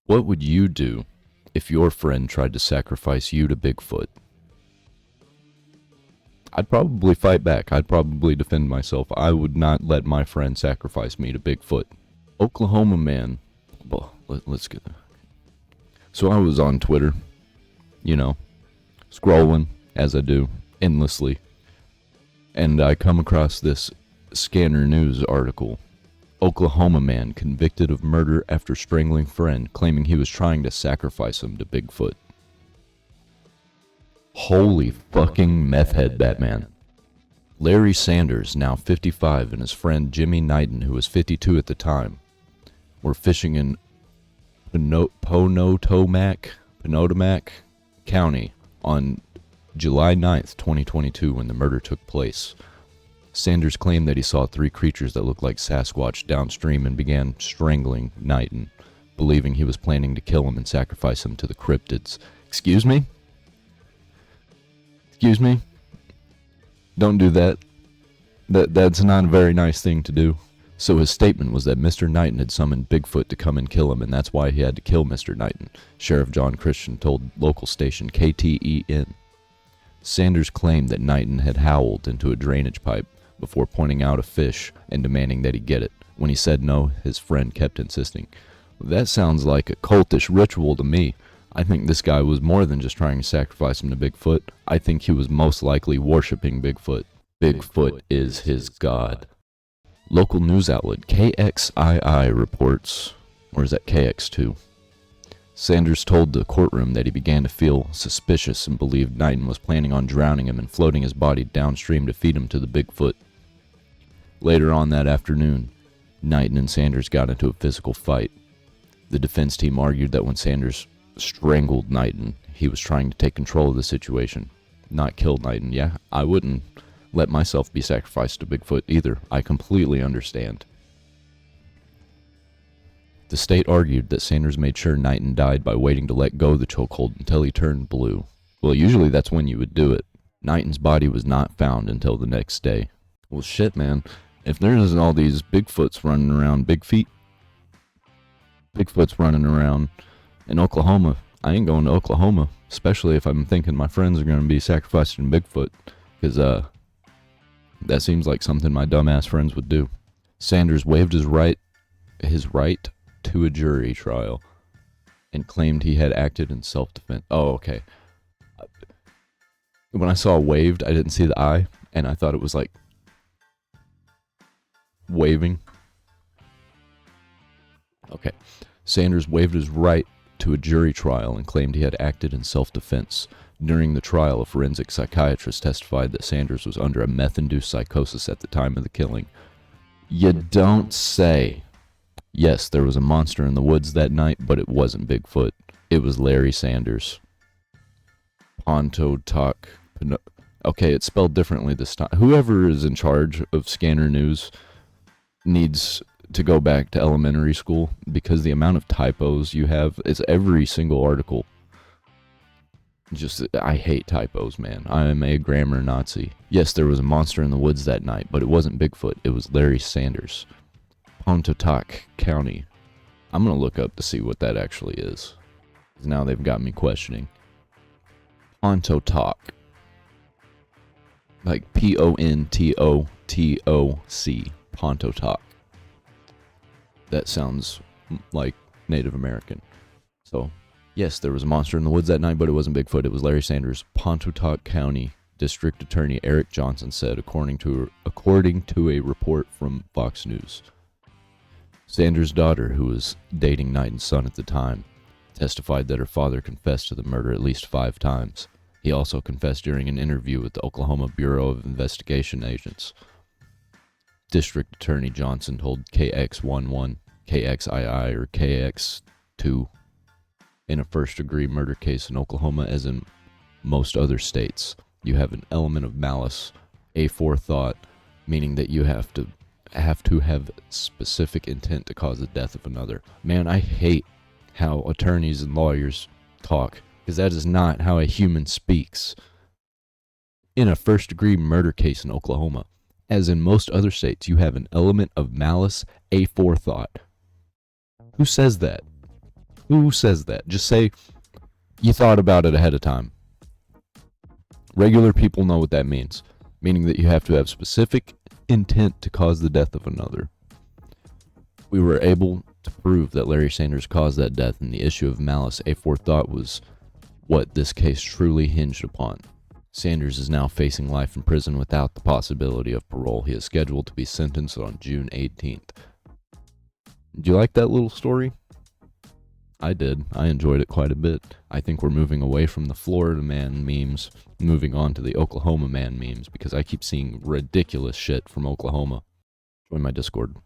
What would you do if your friend tried to sacrifice you to Bigfoot? I'd probably fight back. I'd probably defend myself. I would not let my friend sacrifice me to Bigfoot. Oklahoma man. Well, let's get there. So I was on Twitter, scrolling, as I do, endlessly. And I come across this Scanner News article. Oklahoma man convicted of murder after strangling friend, claiming he was trying to sacrifice him to Bigfoot. Holy fucking meth head, Batman. Larry Sanders, now 55, and his friend Jimmy Knighton, who was 52 at the time, were fishing in Ponotomac County on July 9th, 2022, when the murder took place. Sanders claimed that he saw three creatures that looked like Sasquatch downstream and began strangling Knighton, believing he was planning to kill him and sacrifice him to the cryptids. Excuse me? Excuse me? Don't do that. That's not a very nice thing to do. So his statement was that Mr. Knighton had summoned Bigfoot to come and kill him, and that's why he had to kill Mr. Knighton, Sheriff John Christian told local station KTEN. Sanders claimed that Knighton had howled into a drainage pipe before pointing out a fish and demanding that he get it. When he said no, his friend kept insisting. That sounds like a cultish ritual to me. I think this guy was more than just trying to sacrifice him to Bigfoot. I think he was most likely worshipping Bigfoot. Bigfoot is his god. Local news outlet KXII reports, or is that KX2? Sanders told the courtroom that he began to feel suspicious and believed Knighton was planning on drowning him and floating his body downstream to feed him to the Bigfoot. Later on that afternoon, Knighton and Sanders got into a physical fight. The defense team argued that when Sanders strangled Knighton, he was trying to take control of the situation, not kill Knighton. Yeah, I wouldn't let myself be sacrificed to Bigfoot either. I completely understand. The state argued that Sanders made sure Knighton died by waiting to let go of the chokehold until he turned blue. Well, usually that's when you would do it. Knighton's body was not found until the next day. Well, shit, man. If there's all these Bigfoots running around, Bigfoot's running around in Oklahoma, I ain't going to Oklahoma, especially if I'm thinking my friends are going to be sacrificing Bigfoot, because that seems like something my dumbass friends would do. Sanders waived his right to a jury trial and claimed he had acted in self-defense. Oh, okay. When I saw waived, I didn't see the I, and I thought it was like waving. Okay. Sanders waived his right to a jury trial and claimed he had acted in self-defense. During the trial, a forensic psychiatrist testified that Sanders was under a meth-induced psychosis at the time of the killing. You don't say. Yes, there was a monster in the woods that night, but it wasn't Bigfoot. It was Larry Sanders. Pontotoc. Okay, it's spelled differently this time. Whoever is in charge of Scanner News needs to go back to elementary school, because the amount of typos you have is every single article. I hate typos, man. I am a grammar Nazi. Yes, there was a monster in the woods that night, but it wasn't Bigfoot. It was Larry Sanders. Pontotoc County. I'm going to look up to see what that actually is. Now they've got me questioning. Pontotoc. Like Pontotoc. Pontotoc. That sounds like Native American. So, yes, there was a monster in the woods that night, but it wasn't Bigfoot. It was Larry Sanders. Pontotoc County District Attorney Eric Johnson said, according to a report from Fox News. Sanders' daughter, who was dating Knighton's son at the time, testified that her father confessed to the murder at least 5 times. He also confessed during an interview with the Oklahoma Bureau of Investigation agents. District Attorney Johnson told KX11, KXII, or KX2, in a first-degree murder case in Oklahoma, as in most other states, you have an element of malice, aforethought, meaning that you have to have specific intent to cause the death of another. Man, I hate how attorneys and lawyers talk, because that is not how a human speaks. In a first-degree murder case in Oklahoma, as in most other states, you have an element of malice, aforethought. Who says that? Who says that? Just say you thought about it ahead of time. Regular people know what that means, meaning that you have to have specific intent to cause the death of another. We were able to prove that Larry Sanders caused that death, and the issue of malice aforethought was what this case truly hinged upon. Sanders is now facing life in prison without the possibility of parole. He is scheduled to be sentenced on June 18th. Do you like that little story? I did. I enjoyed it quite a bit. I think we're moving away from the Florida man memes, moving on to the Oklahoma man memes, because I keep seeing ridiculous shit from Oklahoma. Join my Discord.